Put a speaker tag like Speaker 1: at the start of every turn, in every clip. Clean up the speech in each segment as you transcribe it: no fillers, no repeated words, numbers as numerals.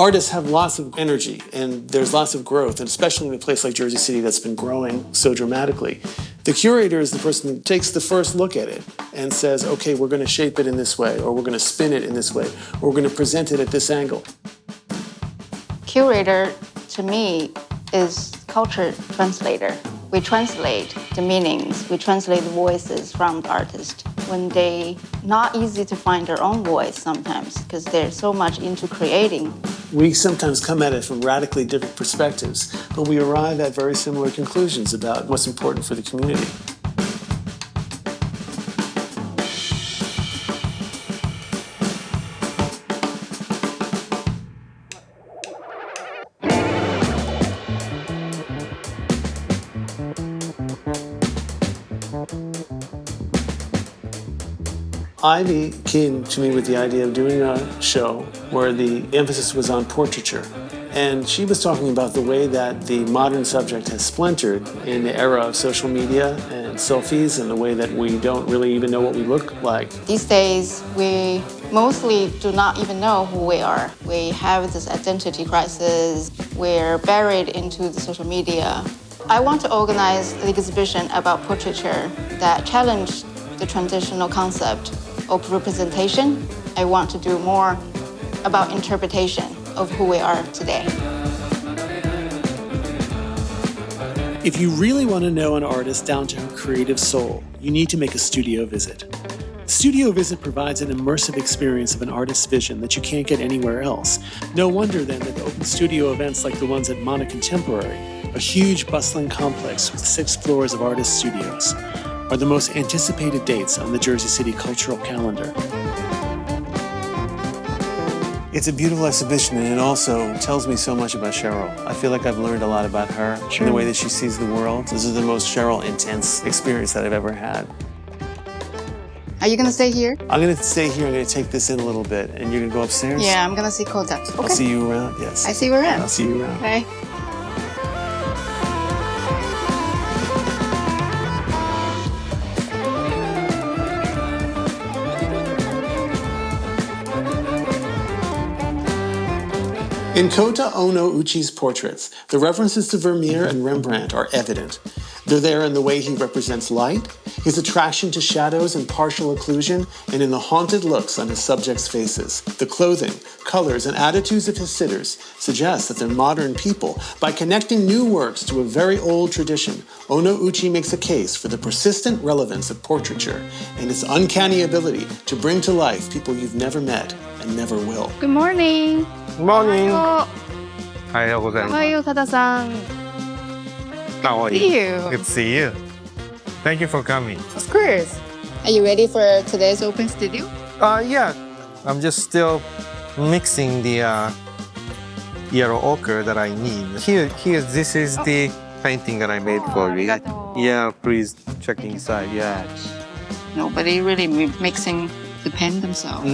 Speaker 1: Artists have lots of energy and there's lots of growth, and especially in a place like Jersey City that's been growing so dramatically. The curator is the person who takes the first look at it and says, okay, we're going to shape it in this way, or we're going to spin it in this way, or we're going to present it at this angle.
Speaker 2: Curator, to me, is culture translator. We translate the meanings, we translate the voices from the artist when they not easy to find their own voice sometimes because they're so much into creating.
Speaker 1: We sometimes come at it from radically different perspectives, but we arrive at very similar conclusions about what's important for the community. Ivy came to me with the idea of doing a show where the emphasis was on portraiture. And she was talking about the way that the modern subject has splintered in the era of social media and selfies and the way that we don't really even know what we look like.
Speaker 2: These days, we mostly do not even know who we are. We have this identity crisis. We're buried into the social media. I want to organize an exhibition about portraiture that challenge the traditional concept of representation. I want to do more about interpretation of who we are today.
Speaker 1: If you really want to know an artist down to her creative soul, you need to make a studio visit. Studio Visit provides an immersive experience of an artist's vision that you can't get anywhere else. No wonder then that the open studio events like the ones at Mana Contemporary, a huge bustling complex with 6 floors of artist studios, are the most anticipated dates on the Jersey City cultural calendar. It's a beautiful exhibition, and it also tells me so much about Cheryl. I feel like I've learned a lot about her and the way that she sees the world. This is the most Cheryl intense experience that I've ever had.
Speaker 2: Are you gonna stay here?
Speaker 1: I'm gonna stay here. I'm gonna take this in a little bit, and you're gonna go upstairs?
Speaker 2: Yeah, I'm gonna see Kodak. Okay.
Speaker 1: I'll see you around, yes.
Speaker 2: I see you around.
Speaker 1: I'll see you around.
Speaker 2: Okay.
Speaker 1: In Kota Ono Uchi's portraits, the references to Vermeer and Rembrandt are evident. They're there in the way he represents light, his attraction to shadows and partial occlusion, and in the haunted looks on his subjects' faces. The clothing, colors, and attitudes of his sitters suggest that they're modern people. By connecting new works to a very old tradition, Ono Uchi makes a case for the persistent relevance of portraiture and its uncanny ability to bring to life people you've never met and never will.
Speaker 2: Good morning.
Speaker 3: Good morning.
Speaker 2: おはようございます。おはよう、多田さん。
Speaker 3: How are
Speaker 2: See
Speaker 3: you?
Speaker 2: you.
Speaker 3: Good to see you. Thank you for coming.
Speaker 2: Of course. Are you ready for today's open studio?
Speaker 3: Yeah. I'm just still mixing the yellow ochre that I need. Here. This is the painting that I made for you. Yeah, please check inside. Yeah.
Speaker 2: Nobody really mixing the pen themselves.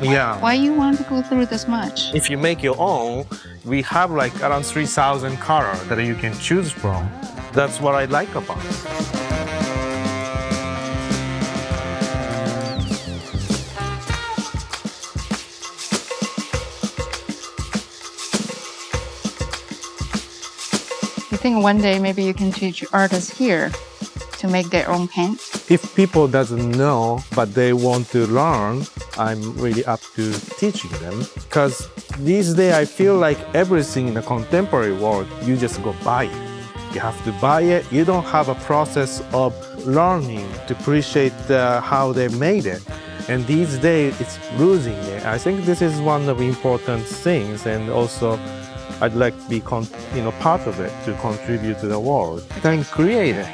Speaker 3: Yeah.
Speaker 2: Why you want to go through this much?
Speaker 3: If you make your own, we have like around 3,000 colors that you can choose from. That's what I like about it.
Speaker 2: You think one day maybe you can teach artists here to make their own paint?
Speaker 3: If people doesn't know, but they want to learn, I'm really up to teaching them. Because these days, I feel like everything in the contemporary world, you just go buy it. You have to buy it. You don't have a process of learning to appreciate how they made it. And these days, it's losing it. I think this is one of the important things. And also, I'd like to be part of it to contribute to the world and create it.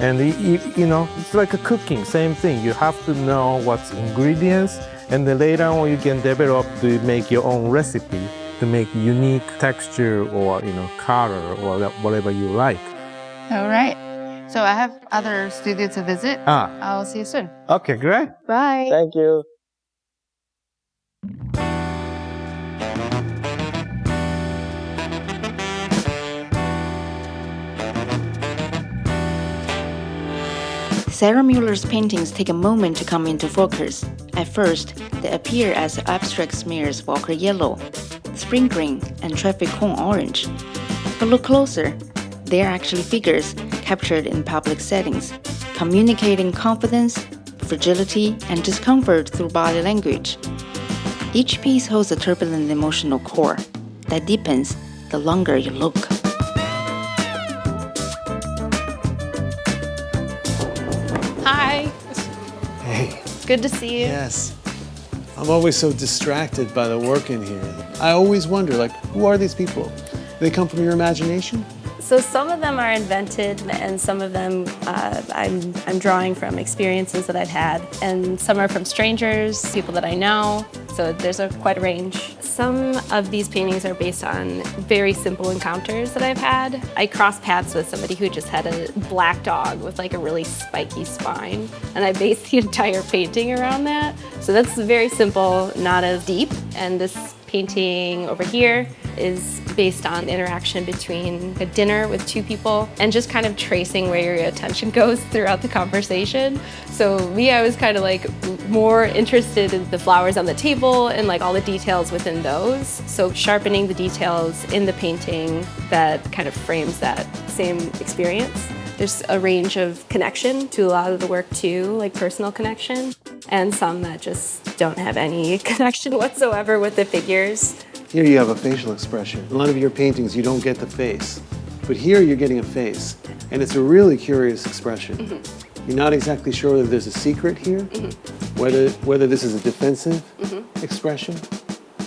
Speaker 3: And it's like a cooking, same thing. You have to know what's ingredients, and then later on you can develop to make your own recipe to make unique texture or color or whatever you like.
Speaker 2: All right. So I have other studio to visit. I'll see you soon.
Speaker 3: Okay, great.
Speaker 2: Bye.
Speaker 3: Thank you.
Speaker 2: Sarah Mueller's paintings take a moment to come into focus. At first, they appear as abstract smears of ochre yellow.
Speaker 4: spring green and traffic cone orange. But look closer, they are actually figures captured in public settings, communicating confidence, fragility, and discomfort through body language. Each piece holds a turbulent emotional core that deepens the longer you look.
Speaker 5: Hi.
Speaker 1: Hey.
Speaker 5: It's good to see you.
Speaker 1: Yes. I'm always so distracted by the work in here. I always wonder, like, who are these people? They come from your imagination?
Speaker 5: So some of them are invented, and some of them I'm drawing from experiences that I've had, and some are from strangers, people that I know. So there's quite a range. Some of these paintings are based on very simple encounters that I've had. I crossed paths with somebody who just had a black dog with like a really spiky spine, and I based the entire painting around that. So that's very simple, not as deep. And this painting over here is based on the interaction between a dinner with two people and just kind of tracing where your attention goes throughout the conversation. So I was kind of like more interested in the flowers on the table and like all the details within those. So sharpening the details in the painting that kind of frames that same experience. There's a range of connection to a lot of the work too, like personal connection, and some that just don't have any connection whatsoever with the figures.
Speaker 1: Here you have a facial expression. In a lot of your paintings, you don't get the face. But here you're getting a face. And it's a really curious expression. Mm-hmm. You're not exactly sure whether there's a secret here, mm-hmm. whether this is a defensive mm-hmm. expression,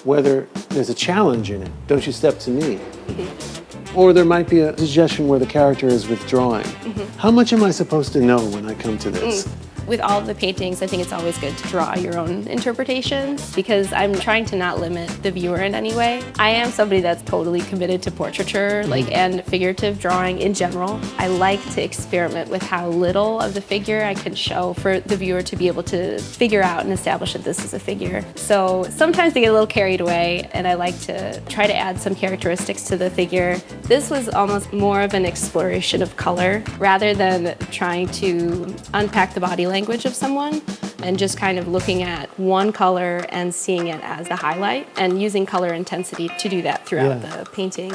Speaker 1: whether there's a challenge in it. Don't you step to me? Mm-hmm. Or there might be a suggestion where the character is withdrawing. Mm-hmm. How much am I supposed to know when I come to this?
Speaker 5: With all of the paintings, I think it's always good to draw your own interpretations because I'm trying to not limit the viewer in any way. I am somebody that's totally committed to portraiture and figurative drawing in general. I like to experiment with how little of the figure I can show for the viewer to be able to figure out and establish that this is a figure. So sometimes they get a little carried away, and I like to try to add some characteristics to the figure. This was almost more of an exploration of color rather than trying to unpack the body language of someone and just kind of looking at one color and seeing it as the highlight and using color intensity to do that throughout the painting.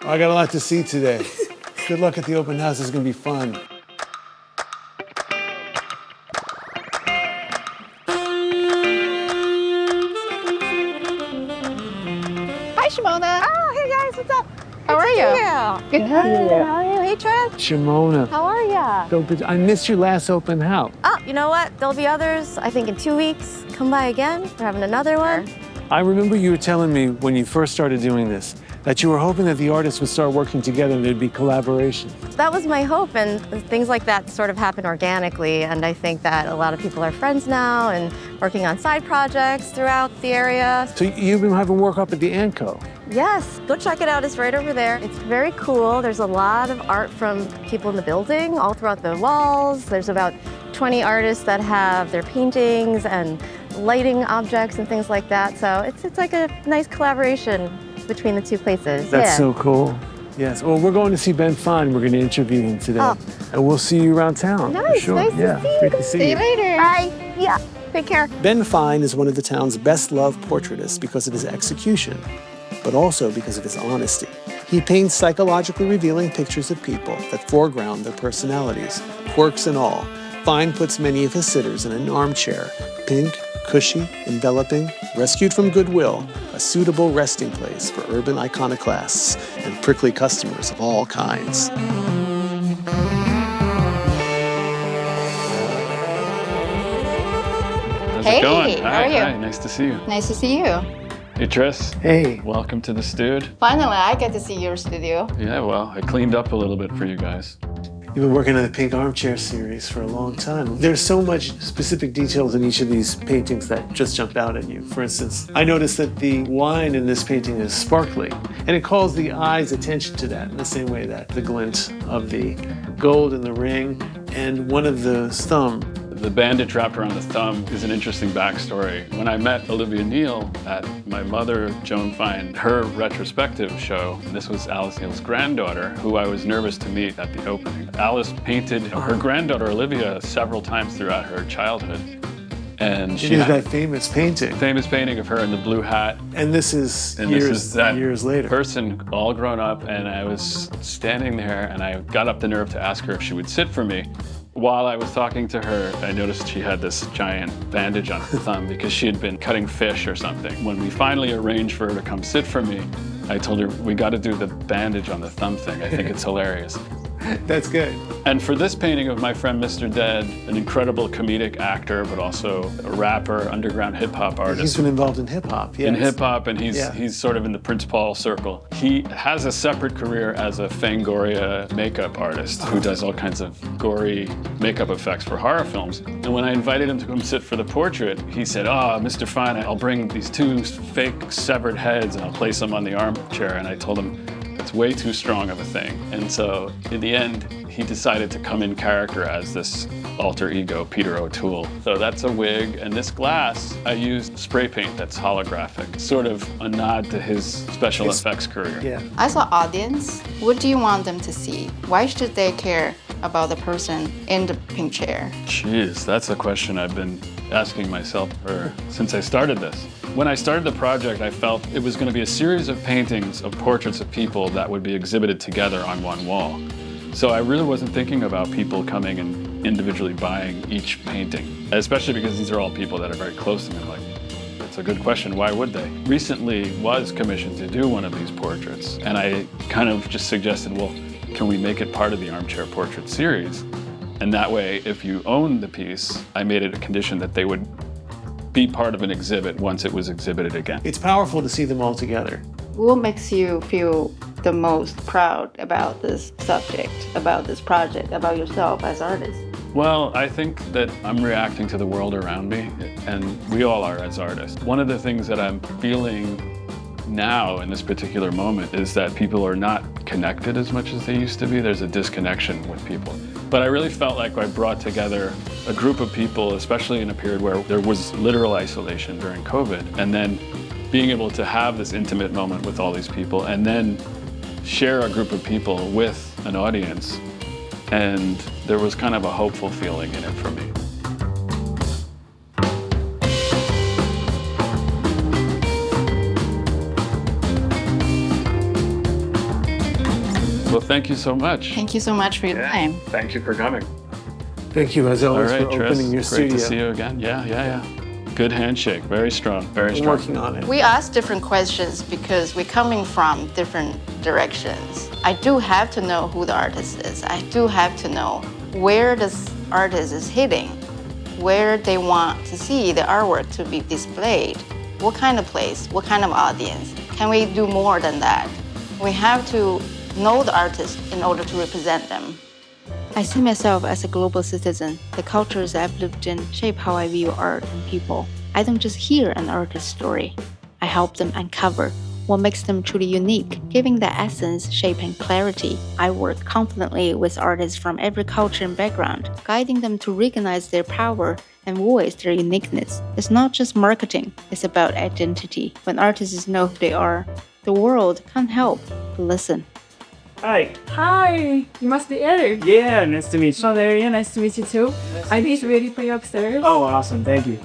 Speaker 1: I got a lot to see today. Good luck at the open house. It's going to be fun.
Speaker 2: Hi, Shimona.
Speaker 6: Oh, hey guys, what's up?
Speaker 2: How are you?
Speaker 6: Good to see you. How are you? Hey, Tris.
Speaker 1: Shimona.
Speaker 6: How are ya?
Speaker 1: I missed your last open house.
Speaker 6: Oh, you know what? There'll be others, I think in 2 weeks. Come by again. We're having another one.
Speaker 1: I remember you were telling me when you first started doing this that you were hoping that the artists would start working together and there'd be collaboration.
Speaker 6: That was my hope, and things like that sort of happen organically, and I think that a lot of people are friends now and working on side projects throughout the area.
Speaker 1: So you've been having work up at the ANCO.
Speaker 6: Yes, go check it out. It's right over there. It's very cool. There's a lot of art from people in the building all throughout the walls. There's about 20 artists that have their paintings and lighting objects and things like that. So it's like a nice collaboration between the two places.
Speaker 1: That's so cool. Yes. Well, we're going to see Ben Fine. We're going to interview him today. Oh. And we'll see you around town.
Speaker 6: Nice.
Speaker 1: For sure.
Speaker 6: Nice to see you.
Speaker 1: Great to see you.
Speaker 6: Later. Bye. Yeah. Take care.
Speaker 1: Ben Fine is one of the town's best-loved portraitists because of his execution, but also because of his honesty. He paints psychologically revealing pictures of people that foreground their personalities, quirks and all. Fine puts many of his sitters in an armchair, pink, cushy, enveloping, rescued from Goodwill, a suitable resting place for urban iconoclasts and prickly customers of all kinds.
Speaker 7: How's
Speaker 2: Hey,
Speaker 7: it going?
Speaker 2: how are you?
Speaker 7: Hi, nice to see you.
Speaker 2: Nice to see you.
Speaker 7: Hey, Tris.
Speaker 1: Hey.
Speaker 7: Welcome to the studio.
Speaker 2: Finally, I get to see your studio.
Speaker 7: Yeah, well, I cleaned up a little bit for you guys.
Speaker 1: You've been working on the Pink Armchair series for a long time. There's so much specific details in each of these paintings that just jump out at you. For instance, I noticed that the wine in this painting is sparkly, and it calls the eye's attention to that in the same way that the glint of the gold in the ring and one of the thumb.
Speaker 7: The bandage wrapped around the thumb is an interesting backstory. When I met Olivia Neal at my mother, Joan Fine, her retrospective show, this was Alice Neal's granddaughter, who I was nervous to meet at the opening. Alice painted her granddaughter, Olivia, several times throughout her childhood. And
Speaker 1: It is that famous painting.
Speaker 7: famous painting of her in the blue hat.
Speaker 1: And this is
Speaker 7: And
Speaker 1: years,
Speaker 7: this is that
Speaker 1: years later.
Speaker 7: person all grown up, and I was standing there and I got up the nerve to ask her if she would sit for me. While I was talking to her, I noticed she had this giant bandage on her thumb because she had been cutting fish or something. When we finally arranged for her to come sit for me, I told her, we got to do the bandage on the thumb thing. I think it's hilarious.
Speaker 1: That's good.
Speaker 7: And for this painting of my friend Mr. Dead, an incredible comedic actor, but also a rapper, underground hip-hop artist.
Speaker 1: He's been involved in hip-hop, yes.
Speaker 7: In hip-hop, and he's
Speaker 1: Yeah.
Speaker 7: sort of in the Prince Paul circle. He has a separate career as a Fangoria makeup artist who does all kinds of gory makeup effects for horror films. And when I invited him to come sit for the portrait, he said, "Oh, Mr. Fine, I'll bring these two fake severed heads and I'll place them on the armchair." And I told him, it's way too strong of a thing. And so in the end, he decided to come in character as this alter ego, Peter O'Toole. So that's a wig, and this glass, I used spray paint that's holographic, sort of a nod to his special effects career.
Speaker 1: Yeah.
Speaker 2: As an audience, what do you want them to see? Why should they care about the person in the pink chair?
Speaker 7: Jeez, that's a question I've been asking myself since I started this. When I started the project, I felt it was going to be a series of paintings of portraits of people that would be exhibited together on one wall. So I really wasn't thinking about people coming and individually buying each painting, especially because these are all people that are very close to me. Like, it's a good question, why would they? Recently was commissioned to do one of these portraits, and I kind of just suggested, well, can we make it part of the Armchair Portrait series? And that way, if you own the piece, I made it a condition that they would be part of an exhibit once it was exhibited again.
Speaker 1: It's powerful to see them all together.
Speaker 2: What makes you feel the most proud about this subject, about this project, about yourself as artist?
Speaker 7: Well, I think that I'm reacting to the world around me, and we all are as artists. One of the things that I'm feeling now in this particular moment is that people are not connected as much as they used to be. There's a disconnection with people. But I really felt like I brought together a group of people, especially in a period where there was literal isolation during COVID, and then being able to have this intimate moment with all these people and then share a group of people with an audience. And there was kind of a hopeful feeling in it for me. Well, thank you so much.
Speaker 2: Thank you so much for your time.
Speaker 7: Thank you for coming.
Speaker 1: Thank you, as
Speaker 7: All
Speaker 1: always,
Speaker 7: right,
Speaker 1: for
Speaker 7: Tris,
Speaker 1: opening your
Speaker 7: great
Speaker 1: studio.
Speaker 7: to see you again. Yeah. Good handshake, very strong, very
Speaker 1: I'm
Speaker 7: strong.
Speaker 1: working on it.
Speaker 2: We ask different questions because we're coming from different directions. I do have to know who the artist is. I do have to know where this artist is hitting, where they want to see the artwork to be displayed, what kind of place, what kind of audience. Can we do more than that? We have to know the artist in order to represent them.
Speaker 4: I see myself as a global citizen. The cultures I've lived in shape how I view art and people. I don't just hear an artist's story. I help them uncover what makes them truly unique, giving the essence, shape, and clarity. I work confidently with artists from every culture and background, guiding them to recognize their power and voice their uniqueness. It's not just marketing, it's about identity. When artists know who they are, the world can't help but listen.
Speaker 8: Hi.
Speaker 9: Hi, you must be Eric.
Speaker 8: Yeah, nice to meet you.
Speaker 9: Valeria, nice to meet you too. Ivy's ready for you upstairs.
Speaker 8: Oh, awesome. Thank you.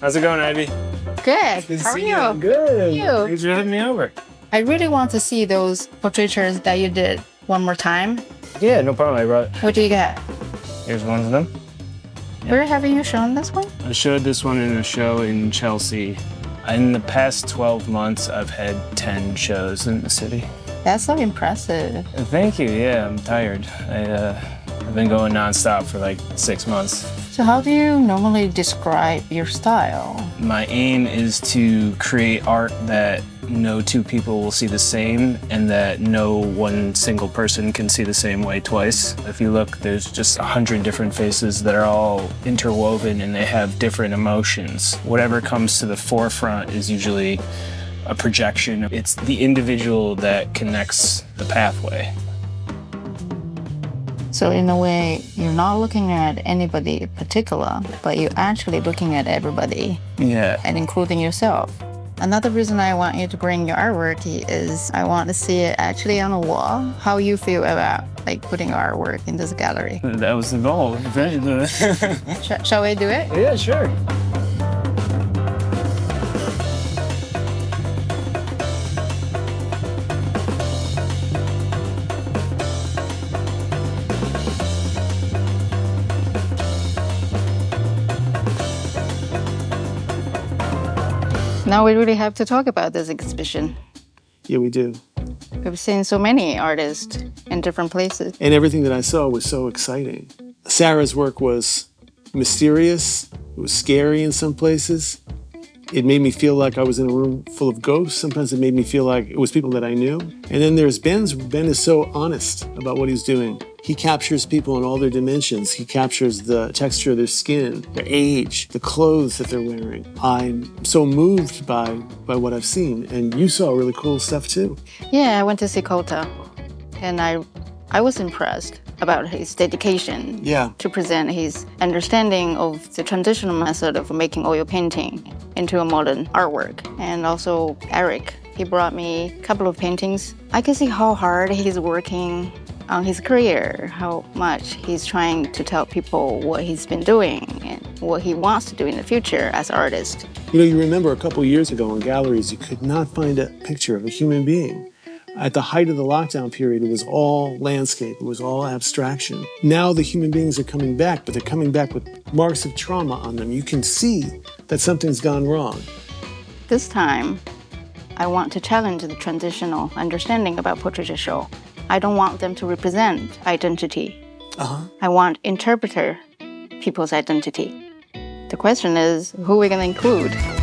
Speaker 8: How's it going, Ivy?
Speaker 2: Good. How are you?
Speaker 8: Good.
Speaker 2: You?
Speaker 8: Thanks for having me over.
Speaker 2: I really want to see those portraitures that you did one more time.
Speaker 8: Yeah, no problem. I brought.
Speaker 2: What do you get?
Speaker 8: Here's one of them.
Speaker 2: Where haven't you shown this one?
Speaker 8: I showed this one in a show in Chelsea. In the past 12 months, I've had 10 shows in the city.
Speaker 2: That's so impressive.
Speaker 8: Thank you. Yeah, I'm tired. I've been going nonstop for like 6 months.
Speaker 2: So how do you normally describe your style?
Speaker 8: My aim is to create art that no two people will see the same and that no one single person can see the same way twice. If you look, there's just 100 different faces that are all interwoven and they have different emotions. Whatever comes to the forefront is usually a projection. It's the individual that connects the pathway.
Speaker 2: So in a way, you're not looking at anybody in particular, but you're actually looking at everybody
Speaker 8: Yeah.
Speaker 2: and including yourself. Another reason I want you to bring your artwork is I want to see it actually on a wall. How you feel about like putting your artwork in this gallery?
Speaker 8: That was the goal.
Speaker 2: Shall we do it?
Speaker 8: Yeah, sure.
Speaker 2: Now we really have to talk about this exhibition.
Speaker 1: Yeah, we do.
Speaker 2: We've seen so many artists in different places.
Speaker 1: And everything that I saw was so exciting. Sarah's work was mysterious. It was scary in some places. It made me feel like I was in a room full of ghosts. Sometimes it made me feel like it was people that I knew. And then there's Ben's. Ben is so honest about what he's doing. He captures people in all their dimensions. He captures the texture of their skin, their age, the clothes that they're wearing. I'm so moved by what I've seen. And you saw really cool stuff too.
Speaker 2: Yeah, I went to see Kota, and I was impressed about his dedication to present his understanding of the traditional method of making oil painting into a modern artwork. And also Eric, he brought me a couple of paintings. I can see how hard he's working on his career, how much he's trying to tell people what he's been doing and what he wants to do in the future as an artist.
Speaker 1: You know, you remember a couple years ago in galleries, you could not find a picture of a human being. At the height of the lockdown period, it was all landscape, it was all abstraction. Now the human beings are coming back, but they're coming back with marks of trauma on them. You can see that something's gone wrong.
Speaker 2: This time, I want to challenge the traditional understanding about portraiture show. I don't want them to represent identity. I want interpreter people's identity. The question is, who are we going to include?